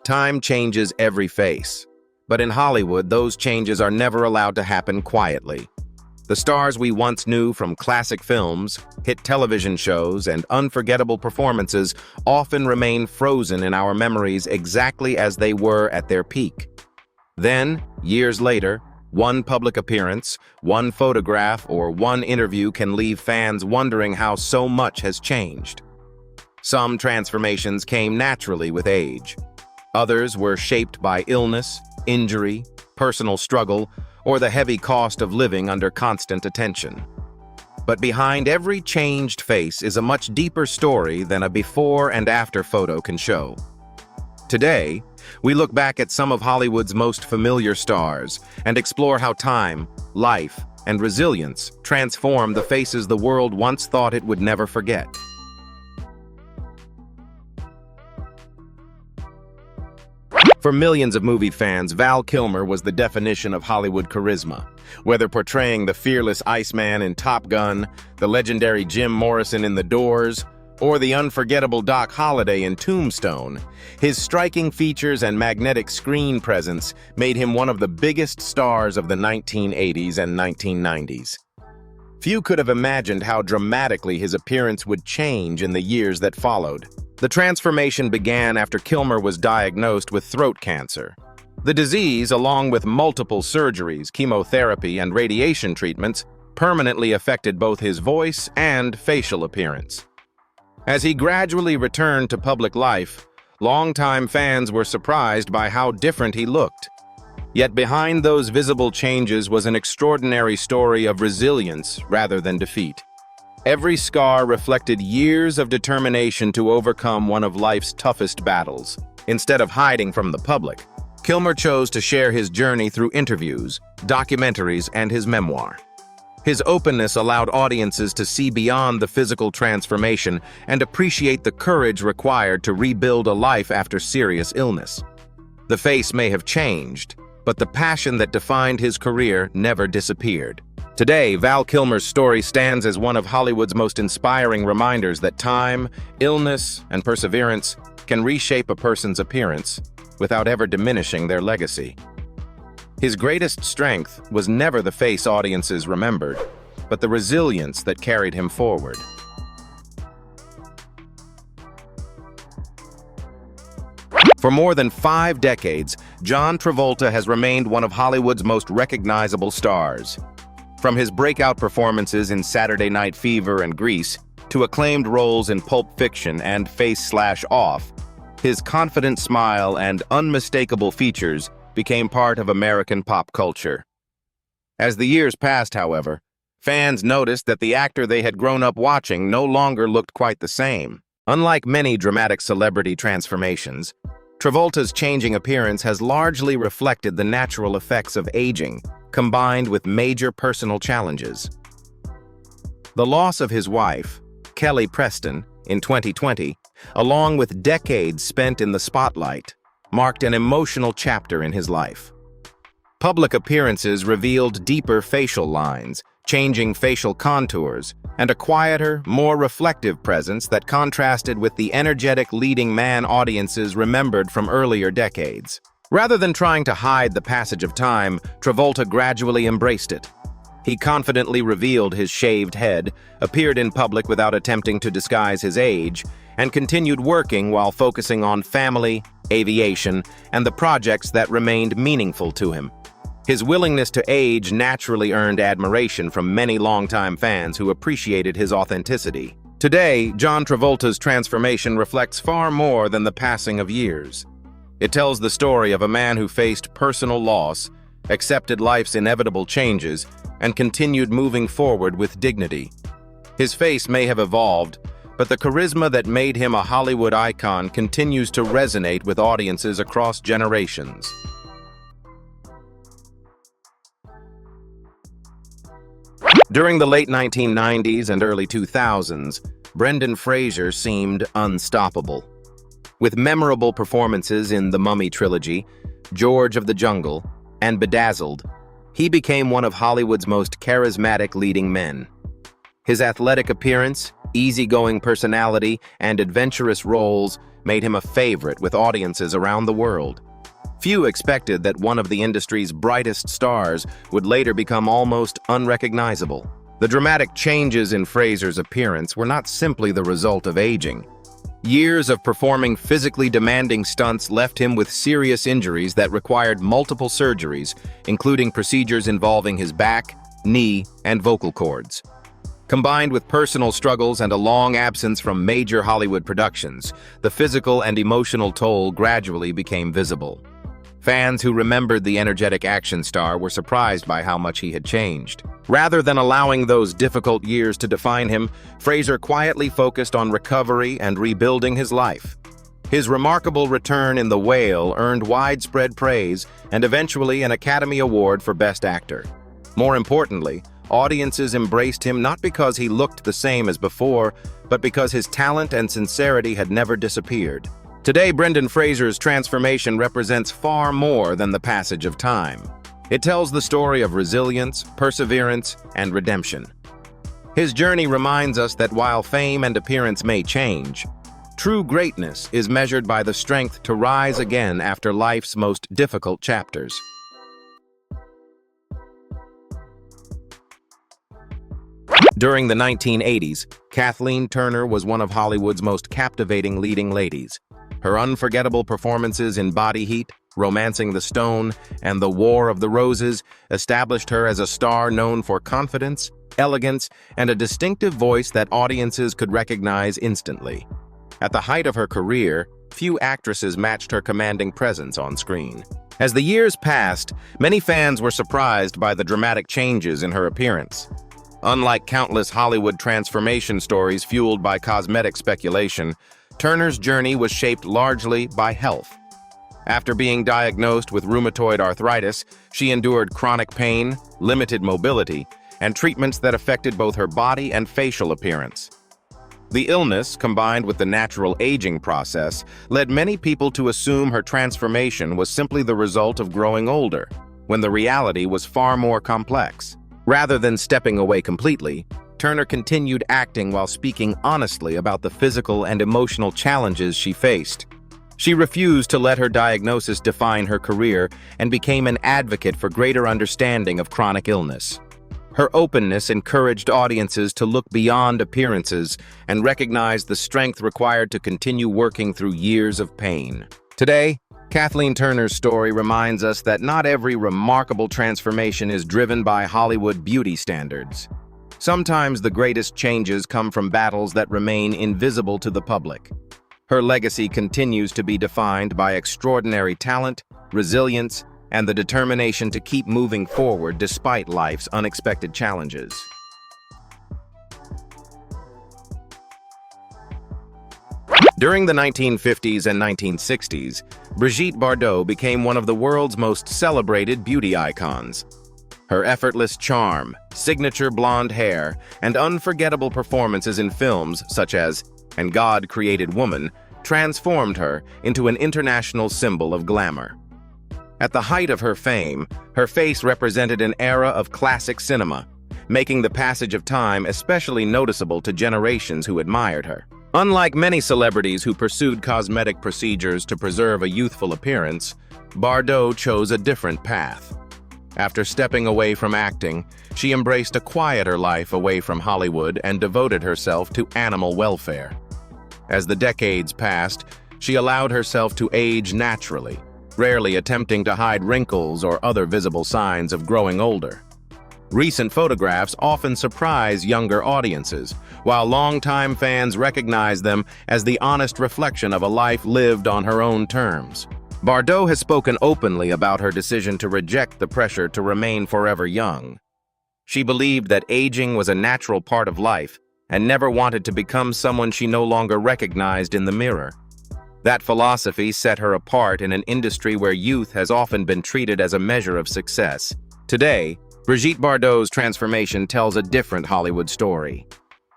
Time changes every face. But in Hollywood, those changes are never allowed to happen quietly. The stars we once knew from classic films, hit television shows, and unforgettable performances often remain frozen in our memories exactly as they were at their peak. Then, years later, one public appearance, one photograph, or one interview can leave fans wondering how so much has changed. Some transformations came naturally with age. Others were shaped by illness, injury, personal struggle, or the heavy cost of living under constant attention. But behind every changed face is a much deeper story than a before and after photo can show. Today, we look back at some of Hollywood's most familiar stars and explore how time, life, and resilience transform the faces the world once thought it would never forget. For millions of movie fans, Val Kilmer was the definition of Hollywood charisma. Whether portraying the fearless Iceman in Top Gun, the legendary Jim Morrison in The Doors, or the unforgettable Doc Holliday in Tombstone, his striking features and magnetic screen presence made him one of the biggest stars of the 1980s and 1990s. Few could have imagined how dramatically his appearance would change in the years that followed. The transformation began after Kilmer was diagnosed with throat cancer. The disease, along with multiple surgeries, chemotherapy, and radiation treatments, permanently affected both his voice and facial appearance. As he gradually returned to public life, longtime fans were surprised by how different he looked. Yet behind those visible changes was an extraordinary story of resilience rather than defeat. Every scar reflected years of determination to overcome one of life's toughest battles. Instead of hiding from the public, Kilmer chose to share his journey through interviews, documentaries, and his memoir. His openness allowed audiences to see beyond the physical transformation and appreciate the courage required to rebuild a life after serious illness. The face may have changed, but the passion that defined his career never disappeared. Today, Val Kilmer's story stands as one of Hollywood's most inspiring reminders that time, illness, and perseverance can reshape a person's appearance without ever diminishing their legacy. His greatest strength was never the face audiences remembered, but the resilience that carried him forward. For more than 5 decades, John Travolta has remained one of Hollywood's most recognizable stars. From his breakout performances in Saturday Night Fever and Grease, to acclaimed roles in Pulp Fiction and Face/Off, his confident smile and unmistakable features became part of American pop culture. As the years passed, however, fans noticed that the actor they had grown up watching no longer looked quite the same. Unlike many dramatic celebrity transformations, Travolta's changing appearance has largely reflected the natural effects of aging, combined with major personal challenges. The loss of his wife, Kelly Preston, in 2020, along with decades spent in the spotlight, marked an emotional chapter in his life. Public appearances revealed deeper facial lines, changing facial contours, and a quieter, more reflective presence that contrasted with the energetic leading man audiences remembered from earlier decades. Rather than trying to hide the passage of time, Travolta gradually embraced it. He confidently revealed his shaved head, appeared in public without attempting to disguise his age, and continued working while focusing on family, aviation, and the projects that remained meaningful to him. His willingness to age naturally earned admiration from many longtime fans who appreciated his authenticity. Today, John Travolta's transformation reflects far more than the passing of years. It tells the story of a man who faced personal loss, accepted life's inevitable changes, and continued moving forward with dignity. His face may have evolved, but the charisma that made him a Hollywood icon continues to resonate with audiences across generations. During the late 1990s and early 2000s, Brendan Fraser seemed unstoppable. With memorable performances in The Mummy trilogy, George of the Jungle, and Bedazzled, he became one of Hollywood's most charismatic leading men. His athletic appearance, easygoing personality, and adventurous roles made him a favorite with audiences around the world. Few expected that one of the industry's brightest stars would later become almost unrecognizable. The dramatic changes in Fraser's appearance were not simply the result of aging. Years of performing physically demanding stunts left him with serious injuries that required multiple surgeries, including procedures involving his back, knee, and vocal cords. Combined with personal struggles and a long absence from major Hollywood productions, the physical and emotional toll gradually became visible. Fans who remembered the energetic action star were surprised by how much he had changed. Rather than allowing those difficult years to define him, Fraser quietly focused on recovery and rebuilding his life. His remarkable return in The Whale earned widespread praise and eventually an Academy Award for Best Actor. More importantly, audiences embraced him not because he looked the same as before, but because his talent and sincerity had never disappeared. Today, Brendan Fraser's transformation represents far more than the passage of time. It tells the story of resilience, perseverance, and redemption. His journey reminds us that while fame and appearance may change, true greatness is measured by the strength to rise again after life's most difficult chapters. During the 1980s, Kathleen Turner was one of Hollywood's most captivating leading ladies. Her unforgettable performances in Body Heat, Romancing the Stone, and The War of the Roses established her as a star known for confidence, elegance, and a distinctive voice that audiences could recognize instantly. At the height of her career, few actresses matched her commanding presence on screen. As the years passed, many fans were surprised by the dramatic changes in her appearance. Unlike countless Hollywood transformation stories fueled by cosmetic speculation, Turner's journey was shaped largely by health. After being diagnosed with rheumatoid arthritis, she endured chronic pain, limited mobility, and treatments that affected both her body and facial appearance. The illness, combined with the natural aging process, led many people to assume her transformation was simply the result of growing older, when the reality was far more complex. Rather than stepping away completely, Turner continued acting while speaking honestly about the physical and emotional challenges she faced. She refused to let her diagnosis define her career and became an advocate for greater understanding of chronic illness. Her openness encouraged audiences to look beyond appearances and recognize the strength required to continue working through years of pain. Today, Kathleen Turner's story reminds us that not every remarkable transformation is driven by Hollywood beauty standards. Sometimes the greatest changes come from battles that remain invisible to the public. Her legacy continues to be defined by extraordinary talent, resilience, and the determination to keep moving forward despite life's unexpected challenges. During the 1950s and 1960s, Brigitte Bardot became one of the world's most celebrated beauty icons. Her effortless charm, signature blonde hair, and unforgettable performances in films such as And God Created Woman transformed her into an international symbol of glamour. At the height of her fame, her face represented an era of classic cinema, making the passage of time especially noticeable to generations who admired her. Unlike many celebrities who pursued cosmetic procedures to preserve a youthful appearance, Bardot chose a different path. After stepping away from acting, she embraced a quieter life away from Hollywood and devoted herself to animal welfare. As the decades passed, she allowed herself to age naturally, rarely attempting to hide wrinkles or other visible signs of growing older. Recent photographs often surprise younger audiences, while longtime fans recognize them as the honest reflection of a life lived on her own terms. Bardot has spoken openly about her decision to reject the pressure to remain forever young. She believed that aging was a natural part of life and never wanted to become someone she no longer recognized in the mirror. That philosophy set her apart in an industry where youth has often been treated as a measure of success. Today, Brigitte Bardot's transformation tells a different Hollywood story.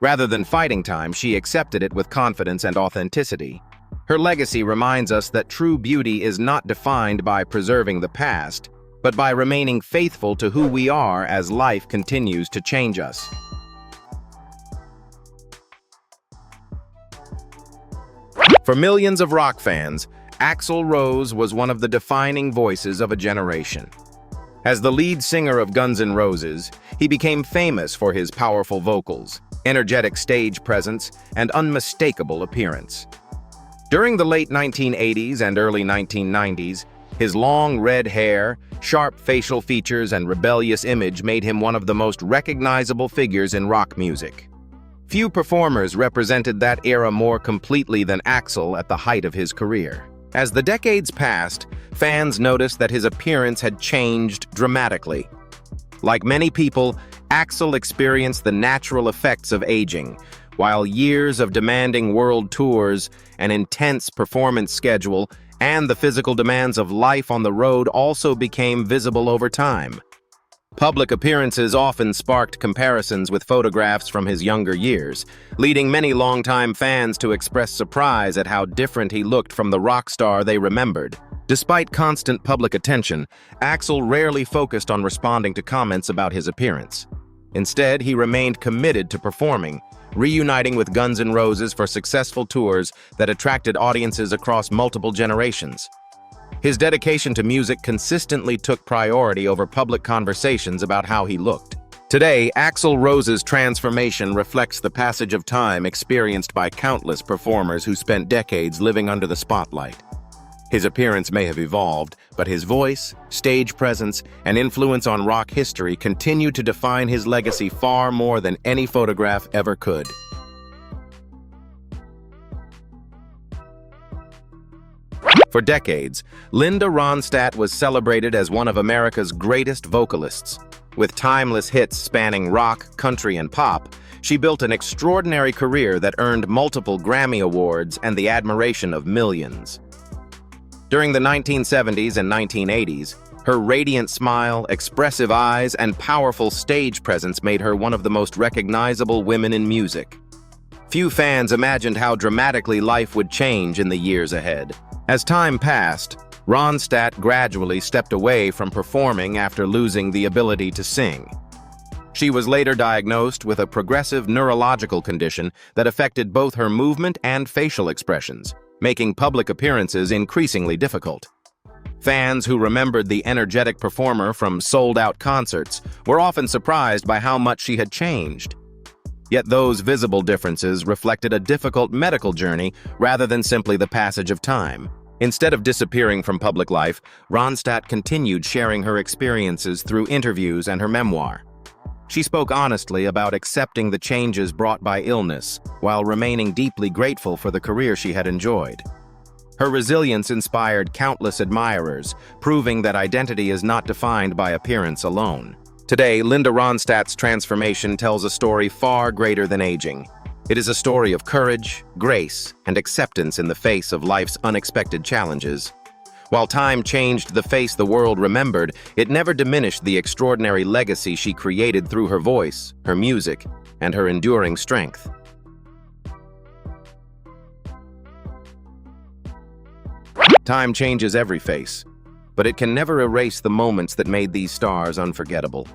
Rather than fighting time, she accepted it with confidence and authenticity. Her legacy reminds us that true beauty is not defined by preserving the past, but by remaining faithful to who we are as life continues to change us. For millions of rock fans, Axl Rose was one of the defining voices of a generation. As the lead singer of Guns N' Roses, he became famous for his powerful vocals, energetic stage presence, and unmistakable appearance. During the late 1980s and early 1990s, his long red hair, sharp facial features, and rebellious image made him one of the most recognizable figures in rock music. Few performers represented that era more completely than Axl at the height of his career. As the decades passed, fans noticed that his appearance had changed dramatically. Like many people, Axl experienced the natural effects of aging, while years of demanding world tours, an intense performance schedule, and the physical demands of life on the road also became visible over time. Public appearances often sparked comparisons with photographs from his younger years, leading many longtime fans to express surprise at how different he looked from the rock star they remembered. Despite constant public attention, Axl rarely focused on responding to comments about his appearance. Instead, he remained committed to performing, reuniting with Guns N' Roses for successful tours that attracted audiences across multiple generations. His dedication to music consistently took priority over public conversations about how he looked. Today, Axl Rose's transformation reflects the passage of time experienced by countless performers who spent decades living under the spotlight. His appearance may have evolved, but his voice, stage presence, and influence on rock history continue to define his legacy far more than any photograph ever could. For decades, Linda Ronstadt was celebrated as one of America's greatest vocalists. With timeless hits spanning rock, country, and pop, she built an extraordinary career that earned multiple Grammy Awards and the admiration of millions. During the 1970s and 1980s, her radiant smile, expressive eyes, and powerful stage presence made her one of the most recognizable women in music. Few fans imagined how dramatically life would change in the years ahead. As time passed, Ronstadt gradually stepped away from performing after losing the ability to sing. She was later diagnosed with a progressive neurological condition that affected both her movement and facial expressions, making public appearances increasingly difficult. Fans who remembered the energetic performer from sold-out concerts were often surprised by how much she had changed. Yet those visible differences reflected a difficult medical journey rather than simply the passage of time. Instead of disappearing from public life, Ronstadt continued sharing her experiences through interviews and her memoir. She spoke honestly about accepting the changes brought by illness, while remaining deeply grateful for the career she had enjoyed. Her resilience inspired countless admirers, proving that identity is not defined by appearance alone. Today, Linda Ronstadt's transformation tells a story far greater than aging. It is a story of courage, grace, and acceptance in the face of life's unexpected challenges. While time changed the face the world remembered, it never diminished the extraordinary legacy she created through her voice, her music, and her enduring strength. Time changes every face, but it can never erase the moments that made these stars unforgettable.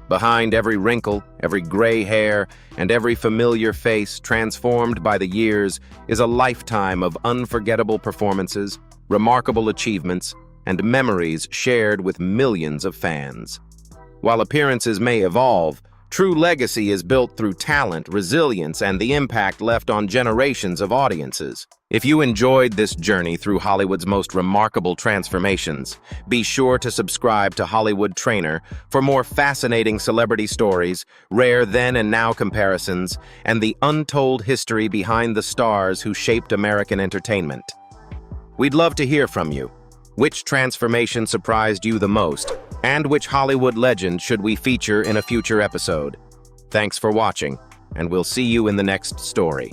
Behind every wrinkle, every gray hair, and every familiar face transformed by the years is a lifetime of unforgettable performances, remarkable achievements, and memories shared with millions of fans. While appearances may evolve, true legacy is built through talent, resilience, and the impact left on generations of audiences. If you enjoyed this journey through Hollywood's most remarkable transformations, be sure to subscribe to Hollywood Trainor for more fascinating celebrity stories, rare then and now comparisons, and the untold history behind the stars who shaped American entertainment. We'd love to hear from you. Which transformation surprised you the most? And which Hollywood legend should we feature in a future episode? Thanks for watching, and we'll see you in the next story.